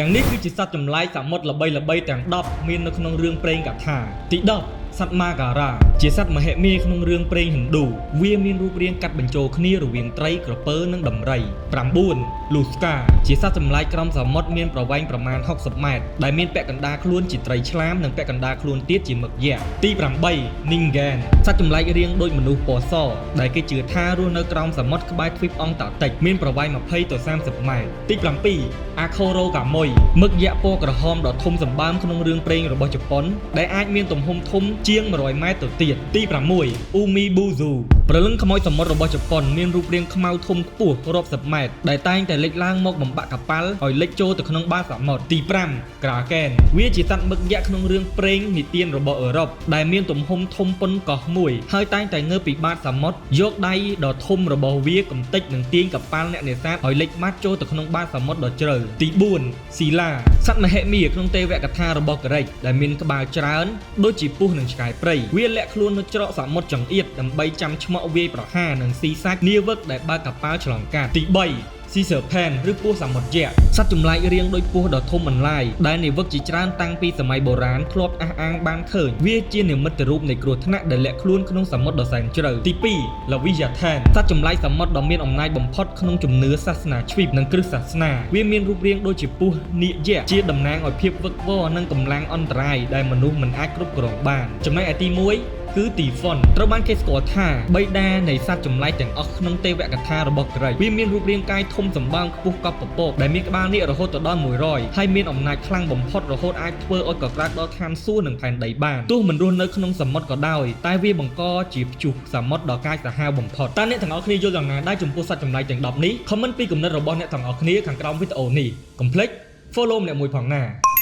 ទាំងនេះគឺជាសត្វចម្លែកសមុទ្រល្បីៗទាំង10មាននៅក្នុងរឿងព្រេងកថាទី10សត្វម៉ាការ៉ាជាសត្វមហិមាក្នុងរឿងព្រេងហិណ្ឌូវាមានរូបរាងកាត់បញ្ចូលគ្នារវាងត្រីក្រពើនិងដំរី9លូស្កាជាសត្វចម្លែកក្រំសមុទ្រមានប្រវែងប្រមាណ60ម៉ែត្រដែលមានពាក់កណ្ដាលខ្លួនជាត្រីឆ្លាមនិងពាក់កណ្ដាលខ្លួនទៀតជាមឹកយក្សទី8នីងហ្គែនសត្វចម្លែករាងដូចមនុស្សពណ៌សដែលគេជឿថារស់នៅក្រោមសមុទ្រក្បែរទ្វីបអង់តាร์កតិកមានប្រវែង20ទៅ30ម៉ែត្រទី7អាខូរ៉ូកាមុយមឹកយក្សពណ៌ក្រហមដ៏ធំសម្បើមក្នុងរឿងព្រេងរបស់ជប៉ុនដែលអាចមានទំហំធំជាង100ម៉ែត្រទៅទៀតទី6អ៊ូមីប៊ូស៊ូព្រលឹងខ្មោចសមុទ្ររបស់ជប៉ុនមានរូបរាងខ្មៅធំខ្ពស់រាប់សិបម៉ែត្រដែលតែងតែលេចឡើងមកបំបាក់កប៉ាល់ឲ្យលេចចូលទៅក្នុងបាតសមុទ្រទី5ក្រាកែនវាជាសត្វមឹកយក្សក្នុងរឿងព្រេងនិទានរបស់អឺរ៉ុបដែលមានទំហំធំប៉ុនកោះមួយហើយតែងតែងើបពីបាតសមុទ្រយកដៃដ៏ធំរបស់វាកំទេចនិងទាញកប៉ាល់អ្នកនេសាទឲ្យលេចបាត់ចូលទៅក្នុងបាតសមុទ្រដ៏ជ្រៅទី4ស៊ីឡាសត្វមហិមាក្នុងទេវកថារបស់ក្រិកដែលមានក្បាលច្រើនដូចជាពស់និងឆ្កែព្រៃវាលាក់ខ្លួននៅច្រកសមុទ្រចង្អៀតដើម្បីចាំឆ្មក់វាយប្រហារនិងស៊ីសាច់នាវិកដែលបើកកប៉ាល់ឆ្លងកាត់ទី3ស៊ីសឺផែនឬពស់សមុទ្រយក្សសត្វចម្លែករាងដូចពស់ដ៏ធំបន្លាយដែលនាវិកជាច្រើនតាំងពីសម័យបុរាណធ្លាប់អះអាងបានឃើញវាជានិមិត្តរូបនៃគ្រោះថ្នាក់ដែលលាក់ខ្លួនក្នុងសមុទ្រដ៏សែនជ្រៅទី2ឡាវីយ៉ាថានសត្វចម្លែកសមុទ្រដ៏មានអំណាចបំផុតក្នុងជំនឿសាសនាជ្វីបនិងគ្រឹស្តសាសនាវាមានរូបរាងដូចជាពស់នាគយក្សជាតំណាងឲ្យភាពវឹកវរនិងកម្លាំងអន្តរាយដែលមនុស្សមិនអាចគ្រប់គ្រងបានចំណែកឯទី1គឺទីហ្វុនត្រូវបានគេស្គាល់ថាបិតានៃសត្វចម្លែកទាំងអស់ក្នុងទេវកថារបស់ក្រិកវាមានរូបរាងកាយធំសម្បើមខ្ពស់កប់ពពកដែលមានក្បាលនាគរហូតដល់100ហើយមានអំណាចខ្លាំងបំផុតរហូតអាចធ្វើឲ្យកក្រើកដល់ឋានសួគ៌និងផែនដីបានទោះមិនរស់នៅក្នុងសមុទ្រក៏ដោយតែវាបង្កជាព្យុះសមុទ្រដ៏កាចសាហាវបំផុតតើអ្នកទាំងអស់គ្នាយល់យ៉ាងណាដែរចំពោះសត្វចម្លែកទាំង10នេះ comment ពីគំនិតរបស់អ្នកទាំងអស់គ្នាខាងក្រោមវីដេអូនេះកុំភ្លេច follow ម្នាក់មួយផងណា